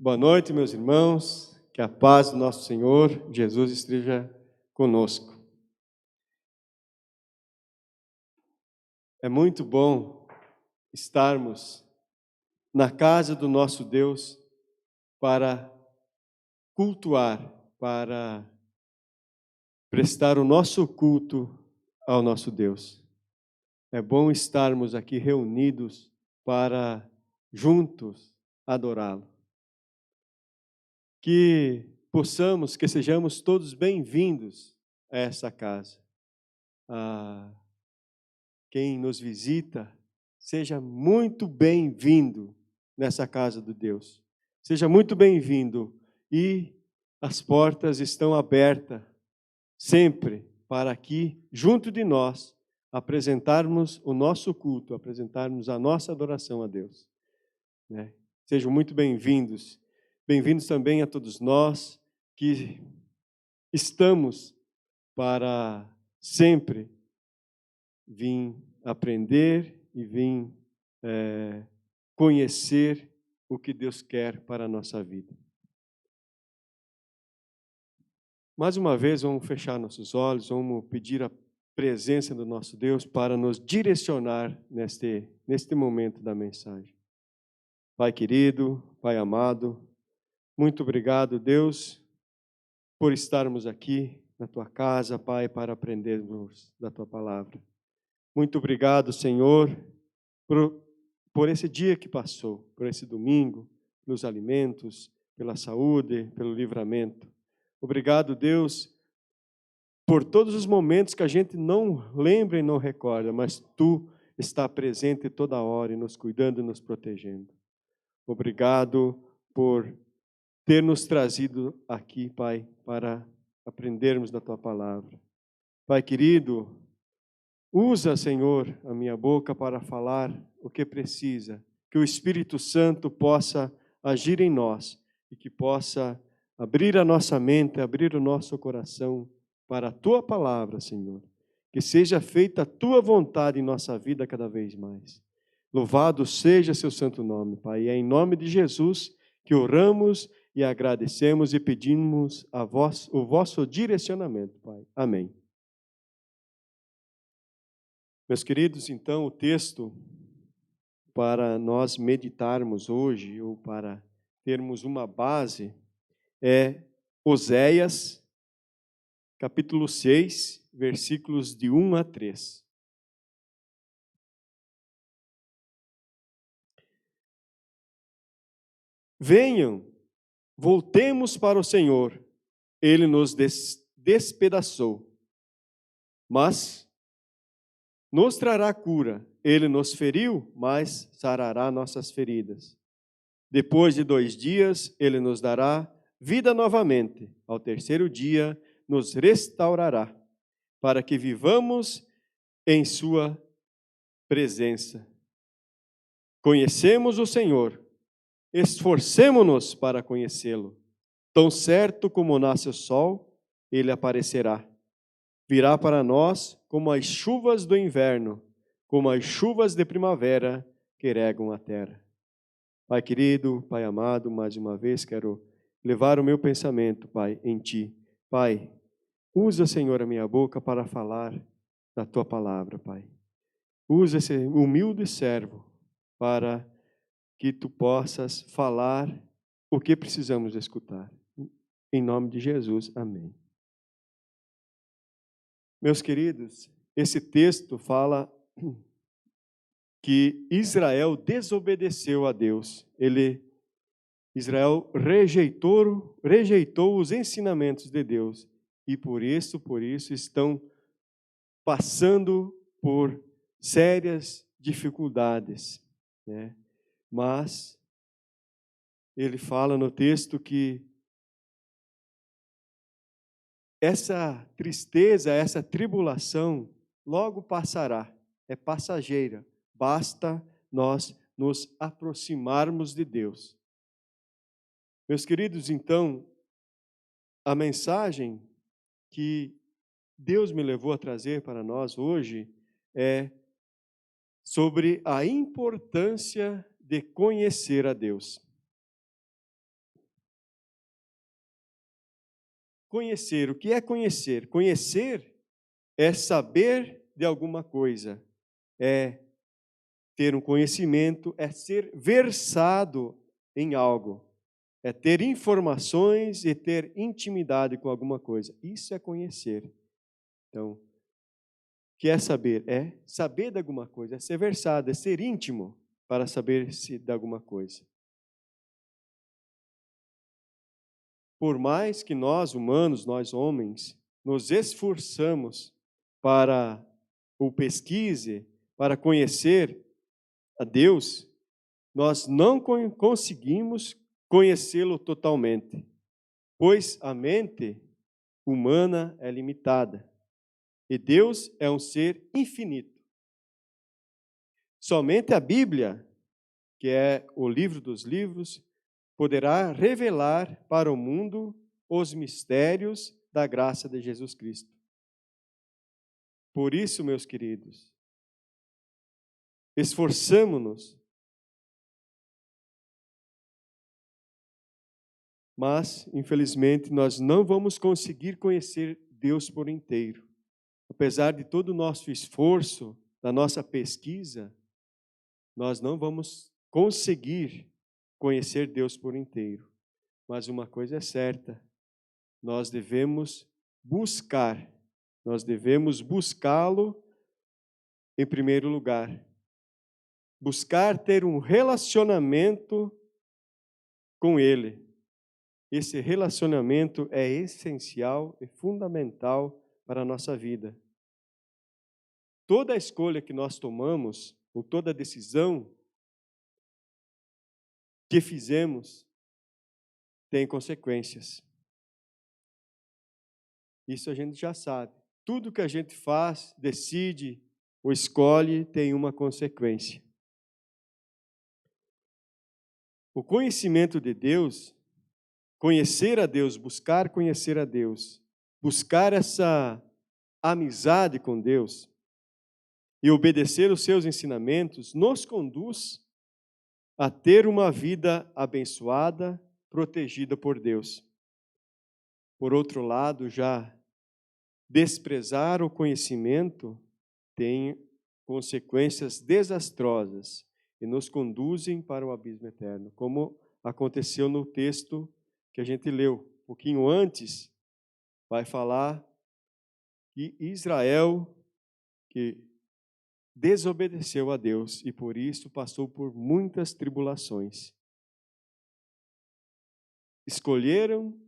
Boa noite, meus irmãos. Que a paz do nosso Senhor Jesus esteja conosco. É muito bom estarmos na casa do nosso Deus para cultuar, para prestar o nosso culto ao nosso Deus. É bom estarmos aqui reunidos para juntos adorá-lo. Que possamos, que sejamos todos bem-vindos a essa casa. Quem nos visita, seja muito bem-vindo nessa casa do Deus. Seja muito bem-vindo e as portas estão abertas sempre para aqui, junto de nós, apresentarmos o nosso culto, apresentarmos a nossa adoração a Deus. Sejam muito bem-vindos. Bem-vindos também a todos nós que estamos para sempre vir aprender e vir conhecer o que Deus quer para a nossa vida. Mais uma vez, vamos fechar nossos olhos, vamos pedir a presença do nosso Deus para nos direcionar neste momento da mensagem. Pai querido, Pai amado, muito obrigado, Deus, por estarmos aqui na Tua casa, Pai, para aprendermos da Tua palavra. Muito obrigado, Senhor, por esse dia que passou, por esse domingo, pelos alimentos, pela saúde, pelo livramento. Obrigado, Deus, por todos os momentos que a gente não lembra e não recorda, mas Tu está presente toda hora e nos cuidando e nos protegendo. Obrigado por ter nos trazido aqui, Pai, para aprendermos da Tua palavra. Pai querido, usa, Senhor, a minha boca para falar o que precisa, que o Espírito Santo possa agir em nós e que possa abrir a nossa mente, abrir o nosso coração para a Tua palavra, Senhor. Que seja feita a Tua vontade em nossa vida cada vez mais. Louvado seja Seu santo nome, Pai. E é em nome de Jesus que oramos e agradecemos e pedimos a vós, o vosso direcionamento, Pai. Amém. Meus queridos, então, o texto para nós meditarmos hoje, ou para termos uma base, é Oséias, capítulo 6, versículos de 1 a 3. Venham, voltemos para o Senhor, Ele nos despedaçou, mas nos trará cura. Ele nos feriu, mas sarará nossas feridas. Depois de 2 dias, Ele nos dará vida novamente. Ao terceiro dia, nos restaurará, para que vivamos em Sua presença. Conhecemos o Senhor, esforcemo-nos para conhecê-lo. Tão certo como nasce o sol, Ele aparecerá. Virá para nós como as chuvas do inverno, como as chuvas de primavera que regam a terra. Pai querido, Pai amado, mais uma vez quero levar o meu pensamento, Pai, em Ti. Pai, usa, Senhor, a minha boca para falar da Tua palavra, Pai. Usa esse humilde servo para que Tu possas falar o que precisamos escutar. Em nome de Jesus, amém. Meus queridos, esse texto fala que Israel desobedeceu a Deus. Israel rejeitou os ensinamentos de Deus e por isso estão passando por sérias dificuldades, né? Mas ele fala no texto que essa tristeza, essa tribulação logo passará, é passageira, basta nós nos aproximarmos de Deus. Meus queridos, então, a mensagem que Deus me levou a trazer para nós hoje é sobre a importância de conhecer a Deus. conhecer. O que é conhecer? Conhecer é saber de alguma coisa, é ter um conhecimento, é ser versado em algo, é ter informações e ter intimidade com alguma coisa. Isso é conhecer. Então, o que é saber? É saber de alguma coisa, é ser versado, é ser íntimo para saber se de alguma coisa. Por mais que nós humanos, nós homens, nos esforçamos para o pesquise, para conhecer a Deus, nós não conseguimos conhecê-lo totalmente, pois a mente humana é limitada e Deus é um ser infinito. Somente a Bíblia, que é o livro dos livros, poderá revelar para o mundo os mistérios da graça de Jesus Cristo. Por isso, meus queridos, esforçamo-nos, mas, infelizmente, nós não vamos conseguir conhecer Deus por inteiro. Apesar de todo o nosso esforço, da nossa pesquisa, nós não vamos conseguir conhecer Deus por inteiro. Mas uma coisa é certa, nós devemos buscá-lo em primeiro lugar. Buscar ter um relacionamento com Ele. Esse relacionamento é essencial e fundamental para a nossa vida. Toda escolha que nós tomamos, ou toda decisão que fizemos, tem consequências. Isso a gente já sabe. Tudo que a gente faz, decide ou escolhe tem uma consequência. O conhecimento de Deus, conhecer a Deus, buscar conhecer a Deus, buscar essa amizade com Deus e obedecer os seus ensinamentos, nos conduz a ter uma vida abençoada, protegida por Deus. Por outro lado, já desprezar o conhecimento tem consequências desastrosas e nos conduzem para o abismo eterno, como aconteceu no texto que a gente leu. Um pouquinho antes, vai falar que Israel, que desobedeceu a Deus e por isso passou por muitas tribulações. Escolheram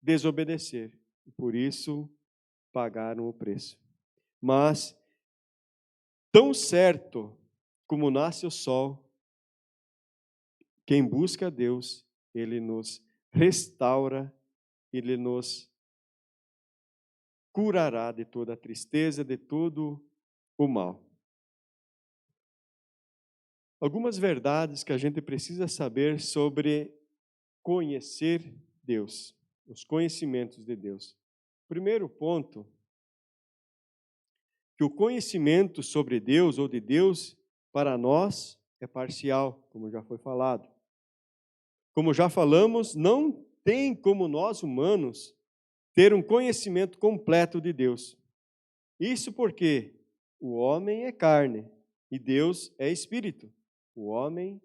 desobedecer e por isso pagaram o preço. Mas, tão certo como nasce o sol, quem busca a Deus, Ele nos restaura, Ele nos curará de toda a tristeza, de todo o mal. Algumas verdades que a gente precisa saber sobre conhecer Deus, os conhecimentos de Deus. Primeiro ponto, que o conhecimento sobre Deus ou de Deus, para nós, é parcial, como já foi falado. Como já falamos, não tem como nós humanos ter um conhecimento completo de Deus. Isso porque o homem é carne e Deus é espírito. O homem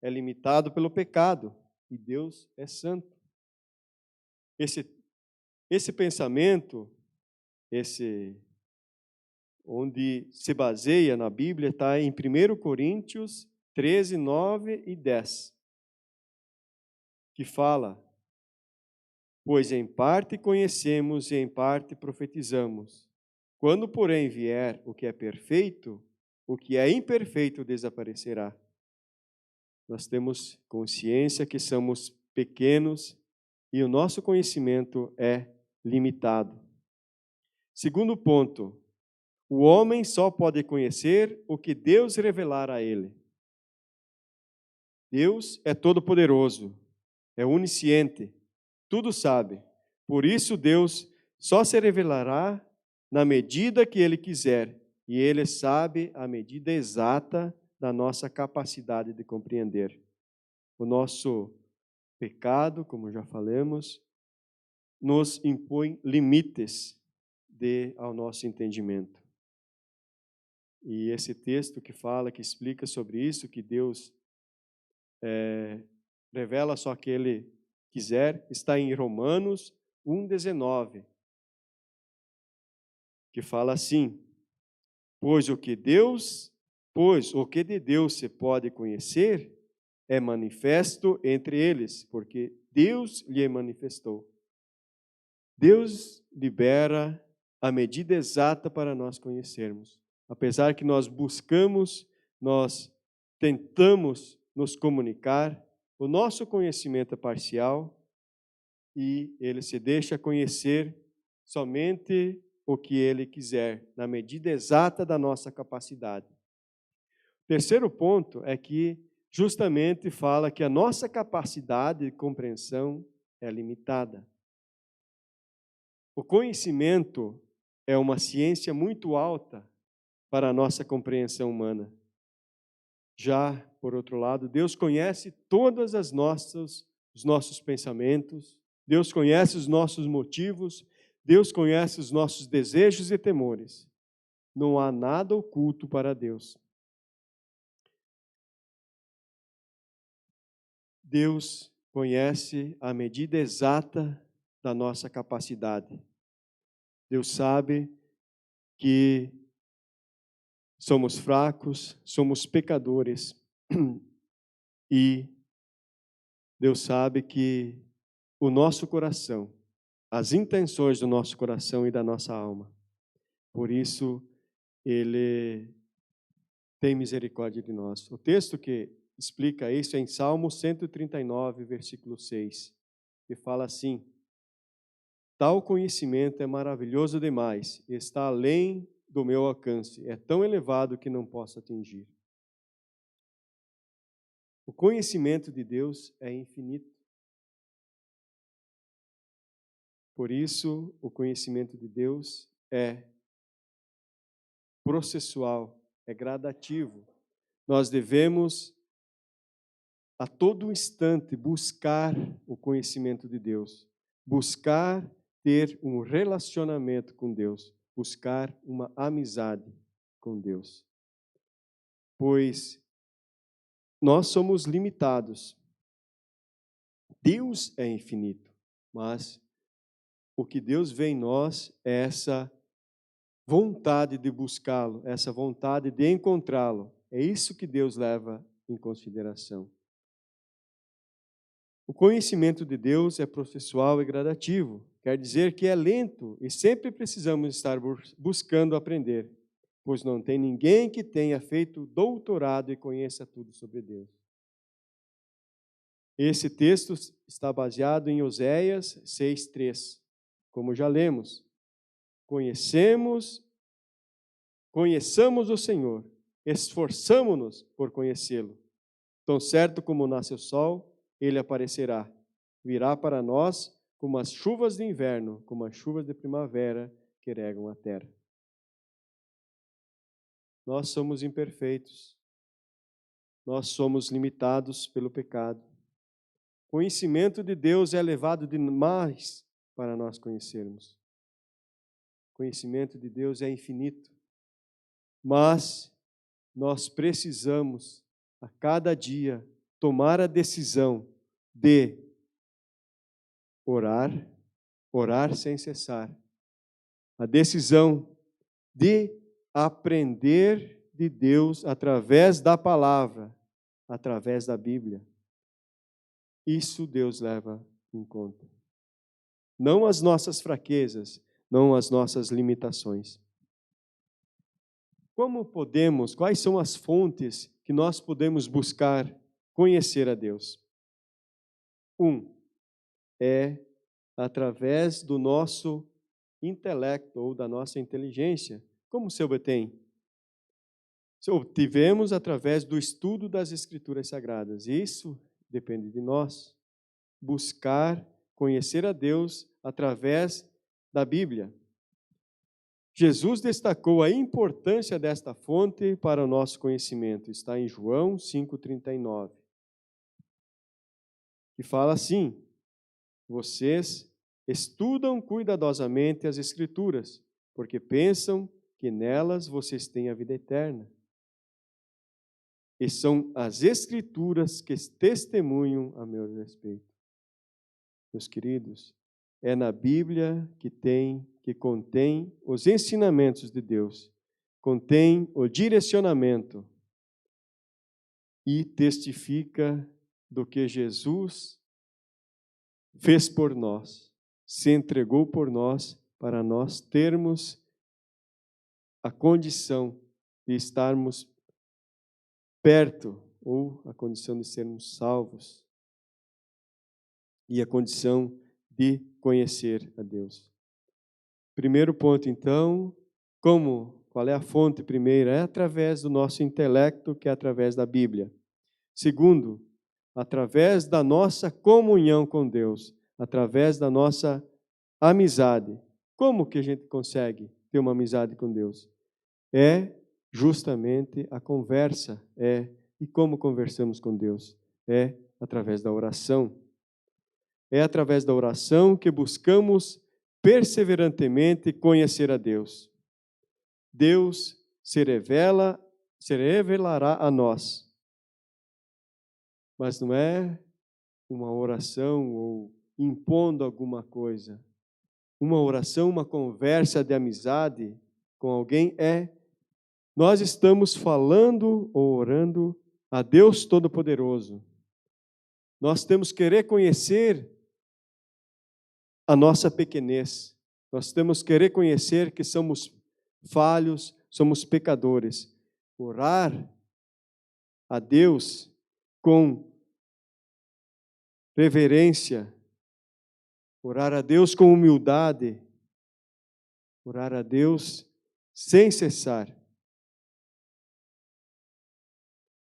é limitado pelo pecado e Deus é santo. Esse pensamento, onde se baseia na Bíblia, está em 1 Coríntios 13, 9 e 10, que fala: pois em parte conhecemos e em parte profetizamos. Quando, porém, vier o que é perfeito, o que é imperfeito desaparecerá. Nós temos consciência que somos pequenos e o nosso conhecimento é limitado. Segundo ponto, o homem só pode conhecer o que Deus revelar a ele. Deus é todo-poderoso, é onisciente, tudo sabe. Por isso Deus só se revelará na medida que Ele quiser. E Ele sabe a medida exata da nossa capacidade de compreender. O nosso pecado, como já falamos, nos impõe limites ao nosso entendimento. E esse texto que fala, que explica sobre isso, que Deus revela só que Ele quiser, está em Romanos 1,19, que fala assim: Pois o que de Deus se pode conhecer é manifesto entre eles, porque Deus lhe manifestou. Deus libera a medida exata para nós conhecermos. Apesar que nós buscamos, nós tentamos nos comunicar, o nosso conhecimento é parcial e Ele se deixa conhecer somente o que Ele quiser, na medida exata da nossa capacidade. O terceiro ponto é que justamente fala que a nossa capacidade de compreensão é limitada. O conhecimento é uma ciência muito alta para a nossa compreensão humana. Já, por outro lado, Deus conhece todas os nossos pensamentos, Deus conhece os nossos motivos, Deus conhece os nossos desejos e temores. Não há nada oculto para Deus. Deus conhece a medida exata da nossa capacidade. Deus sabe que somos fracos, somos pecadores e Deus sabe que o nosso coração, as intenções do nosso coração e da nossa alma. Por isso, Ele tem misericórdia de nós. O texto que explica isso é em Salmo 139, versículo 6, que fala assim: Tal conhecimento é maravilhoso demais, está além do meu alcance, é tão elevado que não posso atingir. O conhecimento de Deus é infinito. Por isso, o conhecimento de Deus é processual, é gradativo. Nós devemos, a todo instante, buscar o conhecimento de Deus, buscar ter um relacionamento com Deus, buscar uma amizade com Deus. Pois nós somos limitados. Deus é infinito, mas o que Deus vê em nós é essa vontade de buscá-lo, essa vontade de encontrá-lo. É isso que Deus leva em consideração. O conhecimento de Deus é processual e gradativo, quer dizer que é lento e sempre precisamos estar buscando aprender, pois não tem ninguém que tenha feito doutorado e conheça tudo sobre Deus. Esse texto está baseado em Oséias 6:3, como já lemos. Conheçamos o Senhor, esforçamo-nos por conhecê-lo. Tão certo como nasce o sol, ele aparecerá. Virá para nós como as chuvas de inverno, como as chuvas de primavera que regam a terra. Nós somos imperfeitos. Nós somos limitados pelo pecado. O conhecimento de Deus é elevado demais para nós conhecermos. O conhecimento de Deus é infinito. Mas nós precisamos, a cada dia, tomar a decisão de orar sem cessar. A decisão de aprender de Deus através da palavra, através da Bíblia. Isso Deus leva em conta. Não as nossas fraquezas, não as nossas limitações. Quais são as fontes que nós podemos buscar conhecer a Deus? É através do nosso intelecto ou da nossa inteligência. Como se obtém? Se obtivemos através do estudo das Escrituras Sagradas. Isso depende de nós. Buscar conhecer a Deus através da Bíblia. Jesus destacou a importância desta fonte para o nosso conhecimento. Está em João 5,39. Que fala assim: vocês estudam cuidadosamente as Escrituras, porque pensam que nelas vocês têm a vida eterna. E são as Escrituras que testemunham a meu respeito. Meus queridos, é na Bíblia que contém os ensinamentos de Deus, contém o direcionamento e testifica do que Jesus fez por nós, se entregou por nós, para nós termos a condição de estarmos perto, ou a condição de sermos salvos, e a condição de conhecer a Deus. Primeiro ponto, então, qual é a fonte primeira? É através do nosso intelecto, que é através da Bíblia. Segundo, através da nossa comunhão com Deus, através da nossa amizade. Como que a gente consegue ter uma amizade com Deus? É justamente a conversa. E como conversamos com Deus? É através da oração. É através da oração que buscamos perseverantemente conhecer a Deus. Deus se revelará a nós. Mas não é uma oração ou impondo alguma coisa. Uma oração, uma conversa de amizade com alguém nós estamos falando ou orando a Deus Todo-Poderoso. Nós temos que reconhecer a nossa pequenez. Nós temos que reconhecer que somos falhos, somos pecadores. Orar a Deus com reverência, orar a Deus com humildade, orar a Deus sem cessar.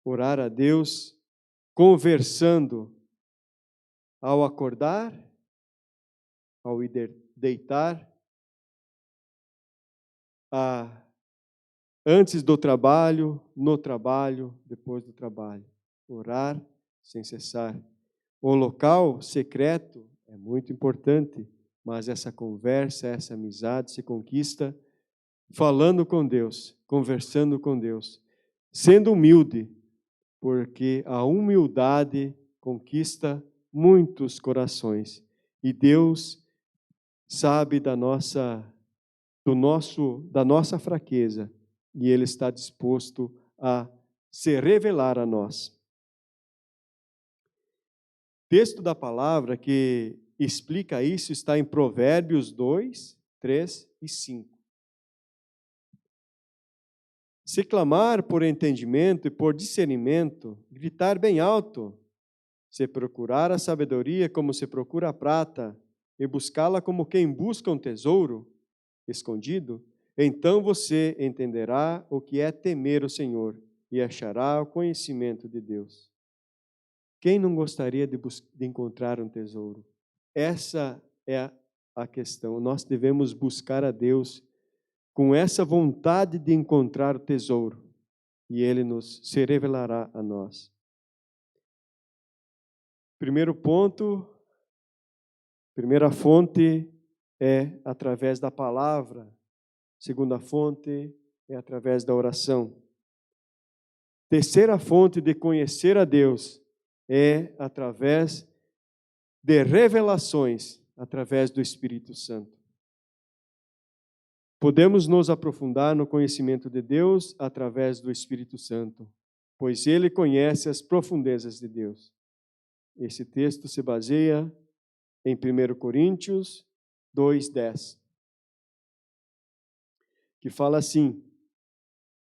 Orar a Deus conversando ao acordar, ao ir deitar, antes do trabalho, no trabalho, depois do trabalho. Orar sem cessar. O local secreto é muito importante, mas essa conversa, essa amizade se conquista falando com Deus, conversando com Deus, sendo humilde, porque a humildade conquista muitos corações. E Deus sabe da nossa fraqueza, e Ele está disposto a se revelar a nós. O texto da palavra que explica isso está em Provérbios 2, 3 e 5. Se clamar por entendimento e por discernimento, gritar bem alto, se procurar a sabedoria como se procura a prata, e buscá-la como quem busca um tesouro escondido, então você entenderá o que é temer o Senhor e achará o conhecimento de Deus. Quem não gostaria de encontrar um tesouro? Essa é a questão. Nós devemos buscar a Deus com essa vontade de encontrar o tesouro, e Ele se revelará a nós. Primeiro ponto, primeira fonte é através da palavra. Segunda fonte é através da oração. Terceira fonte de conhecer a Deus é através de revelações, através do Espírito Santo. Podemos nos aprofundar no conhecimento de Deus através do Espírito Santo, pois Ele conhece as profundezas de Deus. Esse texto se baseia em 1 Coríntios 2:10, que fala assim: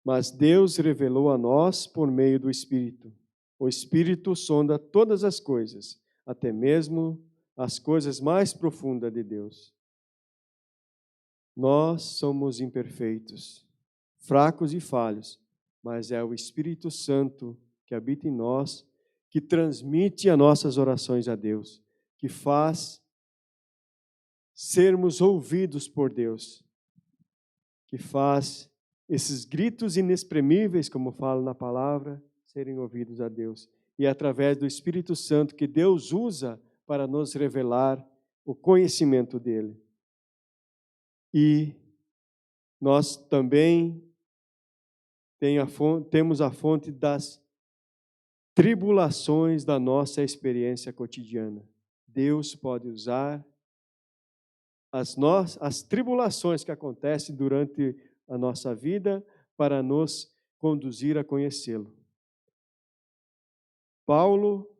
mas Deus revelou a nós por meio do Espírito. O Espírito sonda todas as coisas, até mesmo as coisas mais profundas de Deus. Nós somos imperfeitos, fracos e falhos, mas é o Espírito Santo que habita em nós, que transmite as nossas orações a Deus, que faz sermos ouvidos por Deus, que faz esses gritos inexprimíveis, como fala na palavra, serem ouvidos a Deus. E é através do Espírito Santo que Deus usa para nos revelar o conhecimento dele. E nós também temos a fonte das tribulações da nossa experiência cotidiana. Deus pode usar as tribulações que acontecem durante a nossa vida para nos conduzir a conhecê-lo. Paulo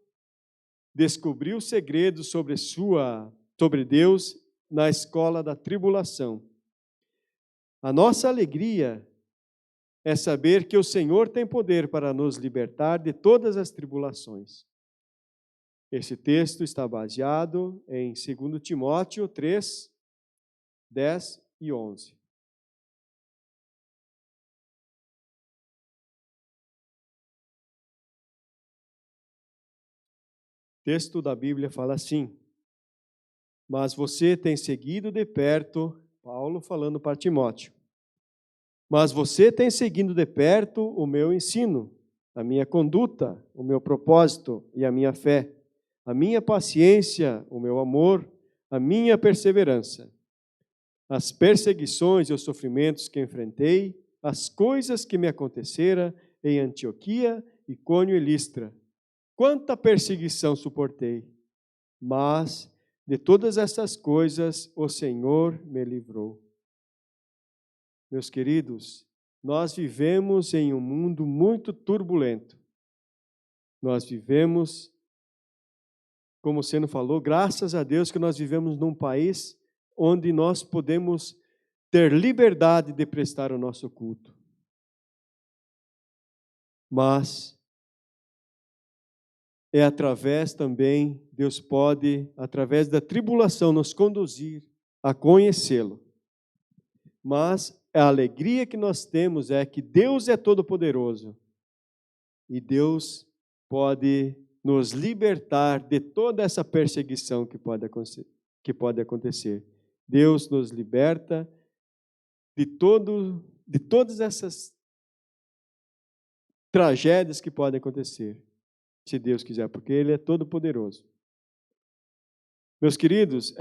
descobriu segredos sobre Deus na escola da tribulação. A nossa alegria é saber que o Senhor tem poder para nos libertar de todas as tribulações. Esse texto está baseado em 2 Timóteo 3, 10 e 11. O texto da Bíblia fala assim: mas você tem seguido de perto, Paulo falando para Timóteo, mas você tem seguido de perto o meu ensino, a minha conduta, o meu propósito e a minha fé, a minha paciência, o meu amor, a minha perseverança, as perseguições e os sofrimentos que enfrentei, as coisas que me aconteceram em Antioquia, Icônio e Listra. Quanta perseguição suportei, mas de todas essas coisas o Senhor me livrou. Meus queridos, nós vivemos em um mundo muito turbulento. Nós vivemos, como o Seno falou, graças a Deus que nós vivemos num país onde nós podemos ter liberdade de prestar o nosso culto. Mas é através também, Deus pode, através da tribulação, nos conduzir a conhecê-lo. Mas a alegria que nós temos é que Deus é todo-poderoso e Deus pode nos libertar de toda essa perseguição que pode acontecer. Deus nos liberta de todas essas tragédias que podem acontecer, se Deus quiser, porque Ele é todo-poderoso. Meus queridos,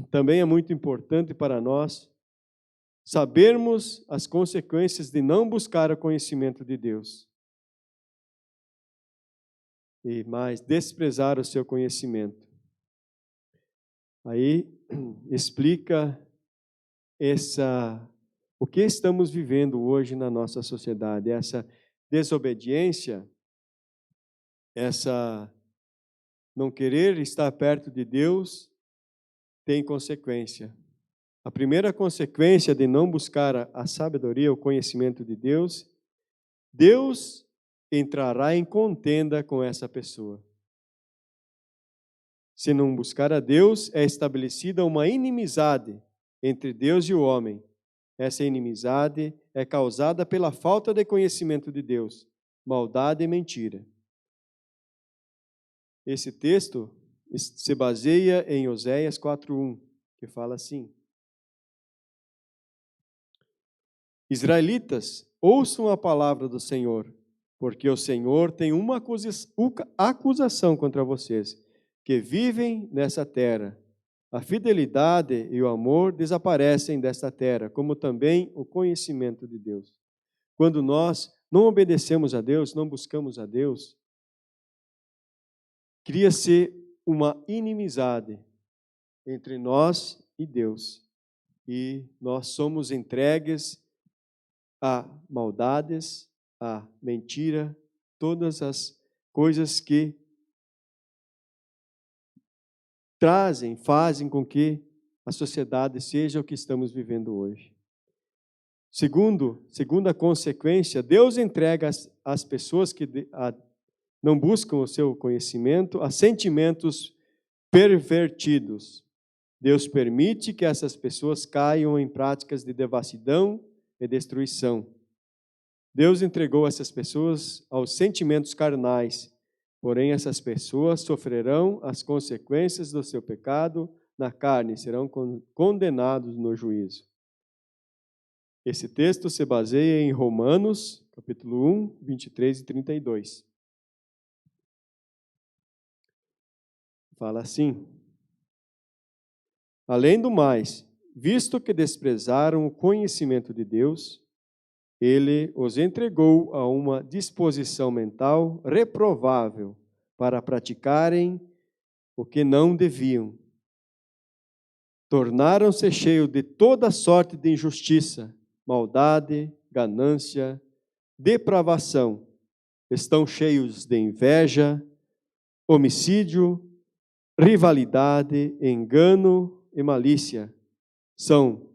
também é muito importante para nós sabermos as consequências de não buscar o conhecimento de Deus. E mais, desprezar o seu conhecimento. Aí explica o que estamos vivendo hoje na nossa sociedade, essa desobediência, essa não querer estar perto de Deus tem consequência. A primeira consequência de não buscar a sabedoria, o conhecimento de Deus, Deus entrará em contenda com essa pessoa. Se não buscar a Deus, é estabelecida uma inimizade entre Deus e o homem. Essa inimizade é causada pela falta de conhecimento de Deus, maldade e mentira. Esse texto se baseia em Oséias 4:1, que fala assim: Israelitas, ouçam a palavra do Senhor, porque o Senhor tem uma acusação contra vocês, que vivem nessa terra. A fidelidade e o amor desaparecem desta terra, como também o conhecimento de Deus. Quando nós não obedecemos a Deus, não buscamos a Deus, cria-se uma inimizade entre nós e Deus. E nós somos entregues a maldades, a mentira, todas as coisas que fazem com que a sociedade seja o que estamos vivendo hoje. Segunda consequência, Deus entrega as pessoas que não buscam o seu conhecimento a sentimentos pervertidos. Deus permite que essas pessoas caiam em práticas de devassidão e destruição. Deus entregou essas pessoas aos sentimentos carnais, porém essas pessoas sofrerão as consequências do seu pecado na carne, serão condenados no juízo. Esse texto se baseia em Romanos, capítulo 1, 23 e 32. Fala assim: Além do mais, visto que desprezaram o conhecimento de Deus, ele os entregou a uma disposição mental reprovável para praticarem o que não deviam. Tornaram-se cheios de toda sorte de injustiça, maldade, ganância, depravação. Estão cheios de inveja, homicídio, rivalidade, engano e malícia. São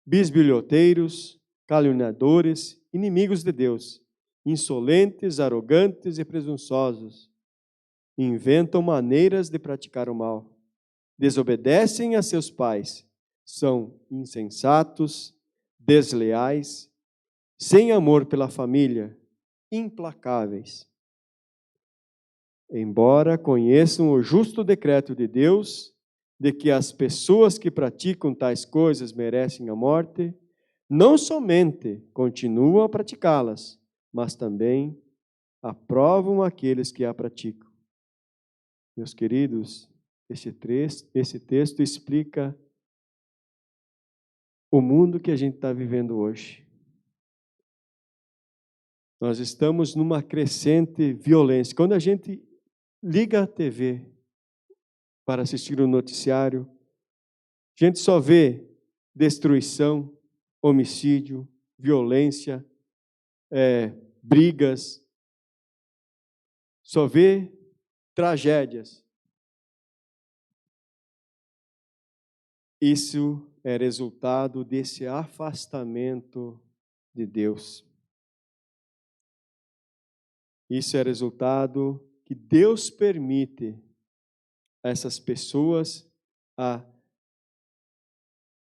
bisbilhoteiros, caluniadores, inimigos de Deus, insolentes, arrogantes e presunçosos. Inventam maneiras de praticar o mal. Desobedecem a seus pais. São insensatos, desleais, sem amor pela família, implacáveis. Embora conheçam o justo decreto de Deus, de que as pessoas que praticam tais coisas merecem a morte, não somente continuam a praticá-las, mas também aprovam aqueles que a praticam. Meus queridos, esse texto explica o mundo que a gente está vivendo hoje. Nós estamos numa crescente violência. Quando a gente liga a TV para assistir o noticiário, a gente só vê destruição, homicídio, violência, brigas, só vê tragédias. Isso é resultado desse afastamento de Deus. Isso é resultado que Deus permite a essas pessoas a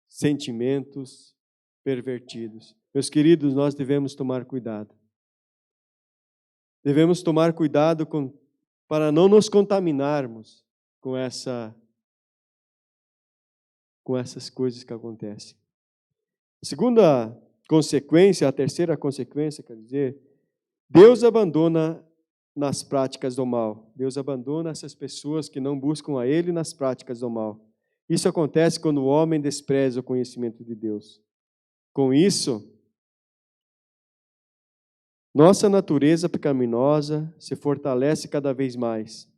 sentimentos pervertidos. Meus queridos, nós devemos tomar cuidado. Devemos tomar cuidado para não nos contaminarmos com essas coisas que acontecem. A segunda consequência, a terceira consequência, quer dizer, Deus abandona nas práticas do mal. Deus abandona essas pessoas que não buscam a Ele nas práticas do mal. Isso acontece quando o homem despreza o conhecimento de Deus. Com isso, nossa natureza pecaminosa se fortalece cada vez mais,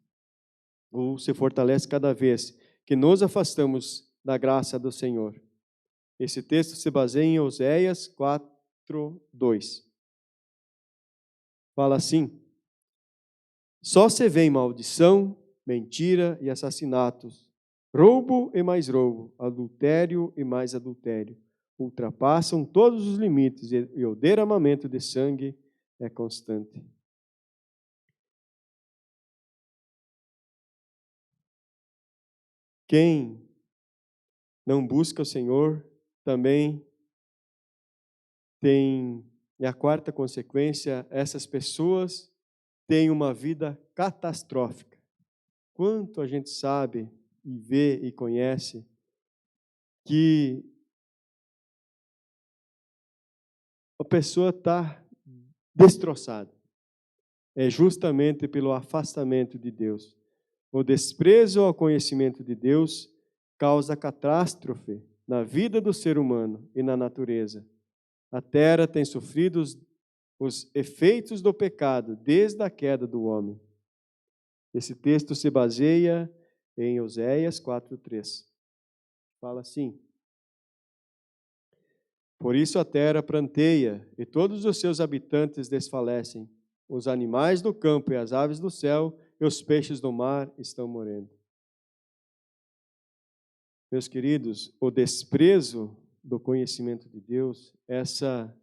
ou se fortalece cada vez que nos afastamos da graça do Senhor. Esse texto se baseia em Oséias 4:2. Fala assim: só se vê maldição, mentira e assassinatos, roubo e mais roubo, adultério e mais adultério. Ultrapassam todos os limites e o derramamento de sangue é constante. Quem não busca o Senhor também tem, e a quarta consequência, essas pessoas têm uma vida catastrófica. Quanto a gente sabe e vê e conhece que a pessoa está destroçada. É justamente pelo afastamento de Deus. O desprezo ao conhecimento de Deus causa catástrofe na vida do ser humano e na natureza. A terra tem sofrido os efeitos do pecado desde a queda do homem. Esse texto se baseia em Oséias 4:3. Fala assim: por isso a terra pranteia e todos os seus habitantes desfalecem. Os animais do campo e as aves do céu e os peixes do mar estão morrendo. Meus queridos, o desprezo do conhecimento de Deus, essa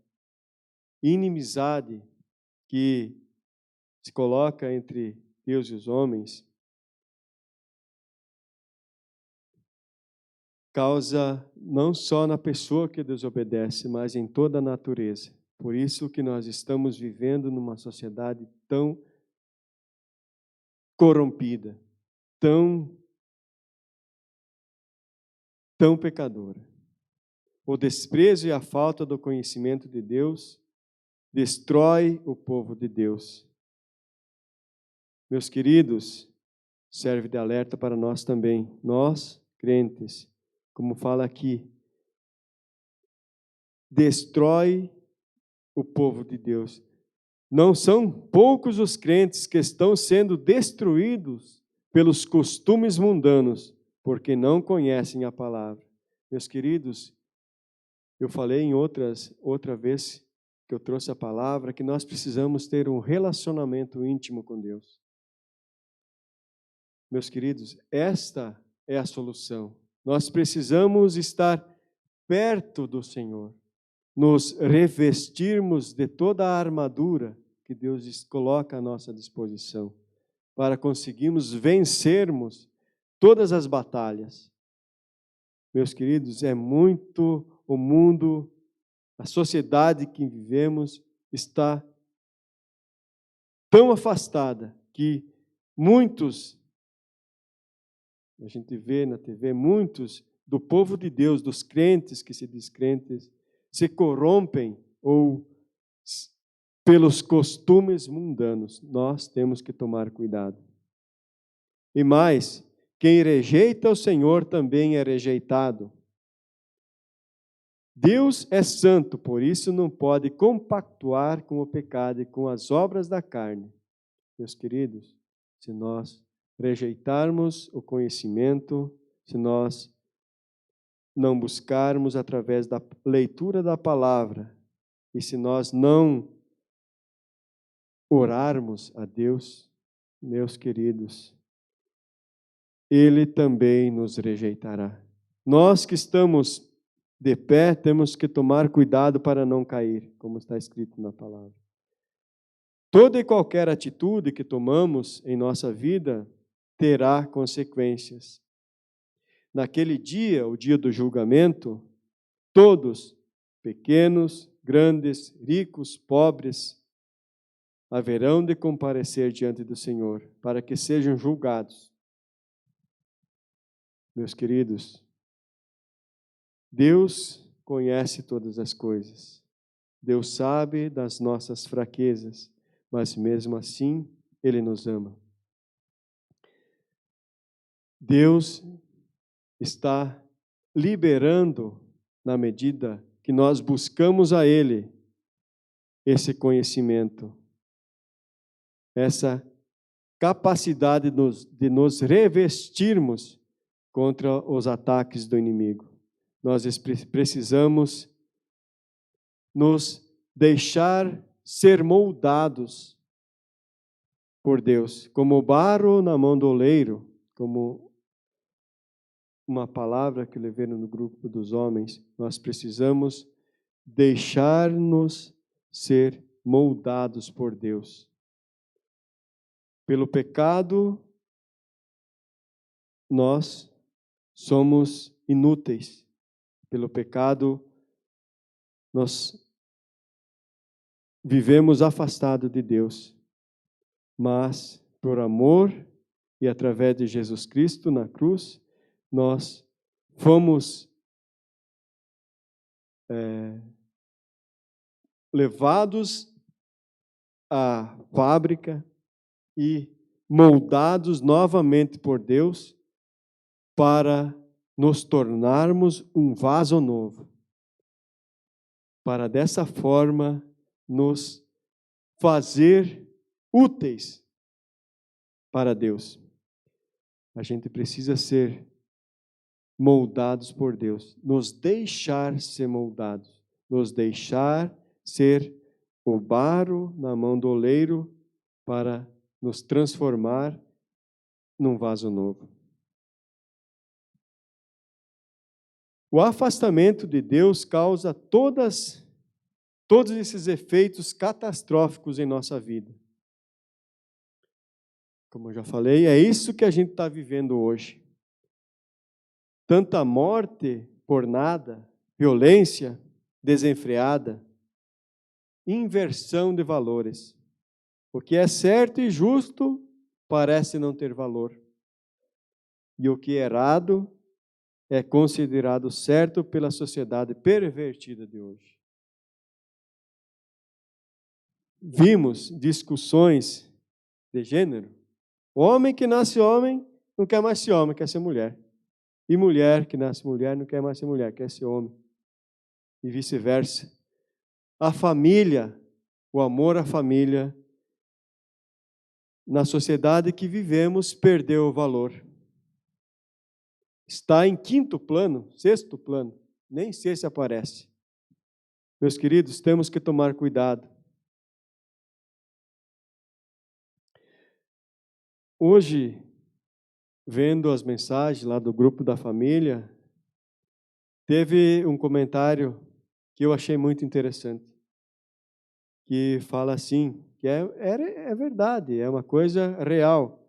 inimizade que se coloca entre Deus e os homens, causa não só na pessoa que desobedece, mas em toda a natureza. Por isso que nós estamos vivendo numa sociedade tão corrompida, tão pecadora. O desprezo e a falta do conhecimento de Deus destrói o povo de Deus. Meus queridos, serve de alerta para nós também. Nós, crentes, como fala aqui, destrói o povo de Deus. Não são poucos os crentes que estão sendo destruídos pelos costumes mundanos, porque não conhecem a palavra. Meus queridos, eu falei outra vez que eu trouxe a palavra, que nós precisamos ter um relacionamento íntimo com Deus. Meus queridos, esta é a solução. Nós precisamos estar perto do Senhor, nos revestirmos de toda a armadura que Deus coloca à nossa disposição, para conseguirmos vencermos todas as batalhas. Meus queridos, é muito o mundo, a sociedade que vivemos está tão afastada que muitos, a gente vê na TV, muitos do povo de Deus, dos crentes que se diz crentes, se corrompem ou pelos costumes mundanos. Nós temos que tomar cuidado. E mais, quem rejeita o Senhor também é rejeitado. Deus é santo, por isso não pode compactuar com o pecado e com as obras da carne. Meus queridos, se nós rejeitarmos o conhecimento, se nós não buscarmos através da leitura da palavra, e se nós não orarmos a Deus, meus queridos, Ele também nos rejeitará. Nós que estamos de pé, temos que tomar cuidado para não cair, como está escrito na palavra. Toda e qualquer atitude que tomamos em nossa vida terá consequências. Naquele dia, o dia do julgamento, todos, pequenos, grandes, ricos, pobres, haverão de comparecer diante do Senhor, para que sejam julgados. Meus queridos, Deus conhece todas as coisas. Deus sabe das nossas fraquezas, mas mesmo assim, Ele nos ama. Deus está liberando, na medida que nós buscamos a Ele, esse conhecimento, essa capacidade de nos revestirmos contra os ataques do inimigo. Nós precisamos nos deixar ser moldados por Deus, como barro na mão do oleiro, como uma palavra que levei no grupo dos homens. Nós precisamos deixar-nos ser moldados por Deus. Pelo pecado, nós somos inúteis. Pelo pecado, nós vivemos afastados de Deus. Mas, por amor e através de Jesus Cristo na cruz, nós fomos levados à fábrica e moldados novamente por Deus para nos tornarmos um vaso novo, para dessa forma nos fazer úteis para Deus. A gente precisa ser moldados por Deus, nos deixar ser moldados, nos deixar ser o barro na mão do oleiro para nos transformar num vaso novo. O afastamento de Deus causa todos esses efeitos catastróficos em nossa vida. Como eu já falei, é isso que a gente está vivendo hoje. Tanta morte por nada, violência desenfreada, inversão de valores. O que é certo e justo parece não ter valor. E o que é errado é considerado certo pela sociedade pervertida de hoje. Vimos discussões de gênero. O homem que nasce homem não quer mais ser homem, quer ser mulher. E mulher que nasce mulher não quer mais ser mulher, quer ser homem. E vice-versa. A família, o amor à família, na sociedade que vivemos, perdeu o valor. Está em quinto plano, sexto plano, nem sei se aparece. Meus queridos, temos que tomar cuidado. Hoje, vendo as mensagens lá do grupo da família, teve um comentário que eu achei muito interessante, que fala assim, que é verdade, é uma coisa real,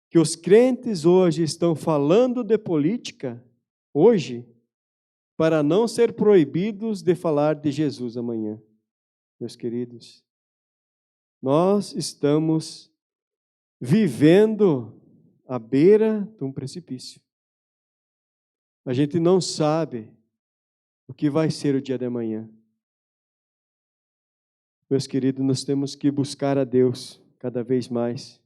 que os crentes hoje estão falando de política, hoje, para não ser proibidos de falar de Jesus amanhã. Meus queridos, nós estamos vivendo à beira de um precipício. A gente não sabe o que vai ser o dia de amanhã. Meus queridos, nós temos que buscar a Deus cada vez mais.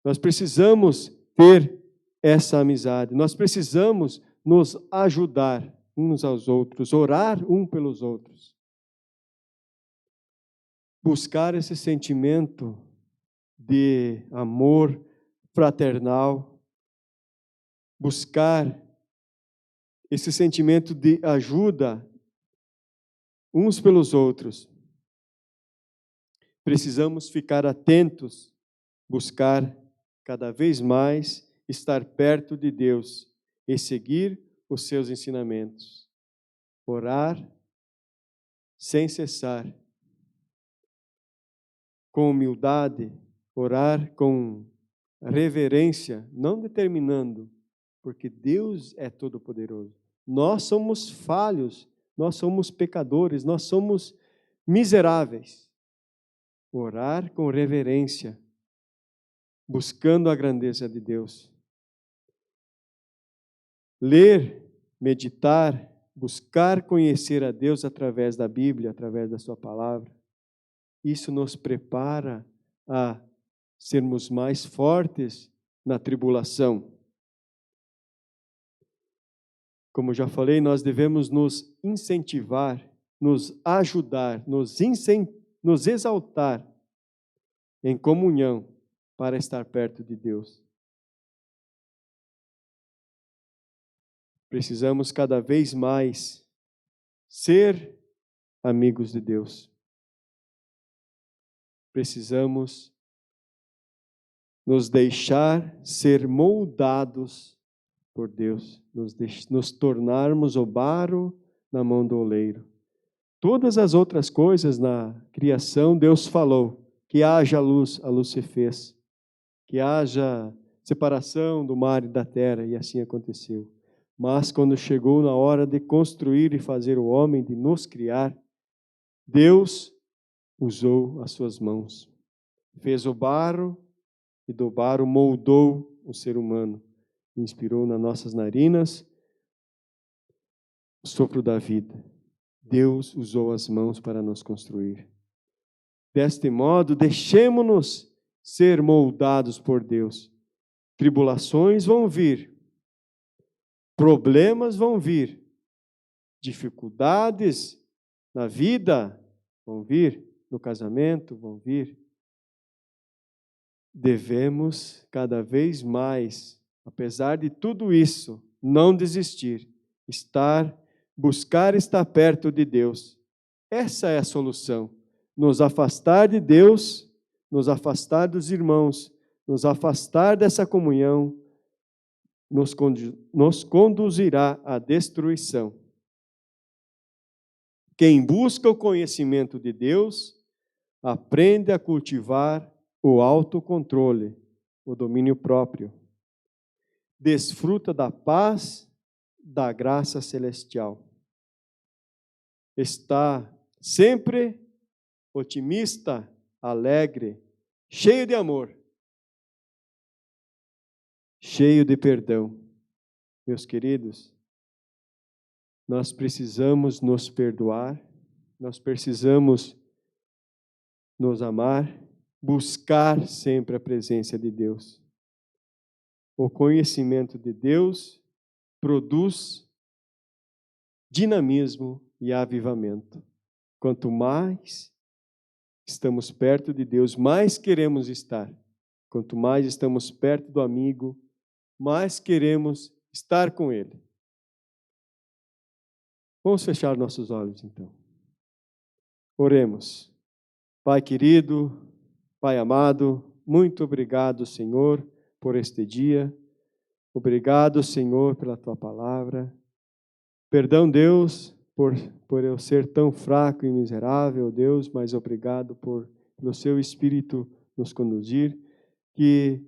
Nós precisamos ter essa amizade, nós precisamos nos ajudar uns aos outros, orar um pelos outros. Buscar esse sentimento de amor fraternal, buscar esse sentimento de ajuda uns pelos outros. Precisamos ficar atentos, buscar cada vez mais estar perto de Deus e seguir os seus ensinamentos. Orar sem cessar, com humildade, orar com reverência, não determinando, porque Deus é todo-poderoso. Nós somos falhos, nós somos pecadores, nós somos miseráveis. Orar com reverência, buscando a grandeza de Deus. Ler, meditar, buscar conhecer a Deus através da Bíblia, através da sua palavra. Isso nos prepara a sermos mais fortes na tribulação. Como já falei, nós devemos nos incentivar, nos ajudar, nos exaltar em comunhão para estar perto de Deus. Precisamos cada vez mais ser amigos de Deus. Precisamos nos deixar ser moldados por Deus, nos tornarmos o barro na mão do oleiro. Todas as outras coisas na criação, Deus falou que haja luz, a luz se fez. Que haja separação do mar e da terra, e assim aconteceu. Mas quando chegou na hora de construir e fazer o homem, de nos criar, Deus usou as suas mãos. Fez o barro e do barro moldou o ser humano. Inspirou nas nossas narinas o sopro da vida. Deus usou as mãos para nos construir. Deste modo, deixemo-nos ser moldados por Deus. Tribulações vão vir, problemas vão vir, dificuldades na vida vão vir, no casamento vão vir. Devemos cada vez mais, apesar de tudo isso, não desistir, buscar estar perto de Deus. Essa é a solução. Nos afastar de Deus, nos afastar dos irmãos, nos afastar dessa comunhão, nos conduzirá à destruição. Quem busca o conhecimento de Deus, aprende a cultivar o autocontrole, o domínio próprio. Desfruta da paz, da graça celestial. Está sempre otimista, alegre, cheio de amor, cheio de perdão. Meus queridos, nós precisamos nos perdoar, nós precisamos nos amar, buscar sempre a presença de Deus. o conhecimento de Deus produz dinamismo e avivamento. Quanto mais estamos perto de Deus, mais queremos estar. Quanto mais estamos perto do amigo, mais queremos estar com Ele. Vamos fechar nossos olhos, então. Oremos. Pai querido, Pai amado, muito obrigado, Senhor, por este dia. Obrigado, Senhor, pela Tua palavra. Perdão, Deus, por eu ser tão fraco e miserável, Deus, mas obrigado pelo Seu Espírito nos conduzir, que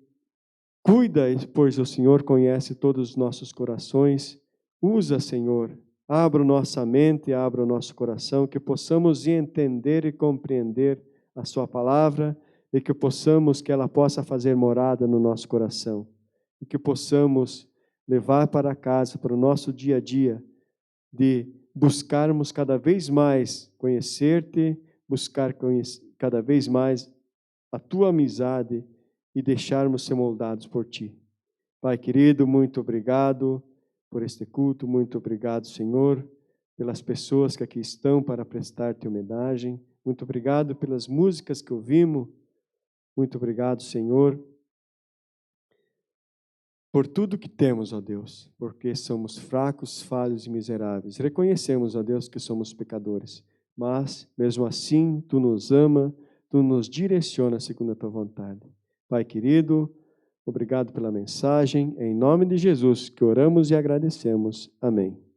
cuida, pois o Senhor conhece todos os nossos corações. Usa, Senhor, abra nossa mente, abra o nosso coração, que possamos entender e compreender a Sua palavra e que ela possa fazer morada no nosso coração. E que possamos levar para casa, para o nosso dia a dia, de buscarmos cada vez mais conhecer-te, buscar cada vez mais a Tua amizade e deixarmos ser moldados por Ti. Pai querido, muito obrigado por este culto, muito obrigado, Senhor, pelas pessoas que aqui estão para prestar-te homenagem. Muito obrigado pelas músicas que ouvimos. Muito obrigado, Senhor, por tudo que temos, ó Deus, porque somos fracos, falhos e miseráveis. Reconhecemos, ó Deus, que somos pecadores, mas, mesmo assim, Tu nos ama, Tu nos direciona segundo a Tua vontade. Pai querido, obrigado pela mensagem. É em nome de Jesus que oramos e agradecemos. Amém.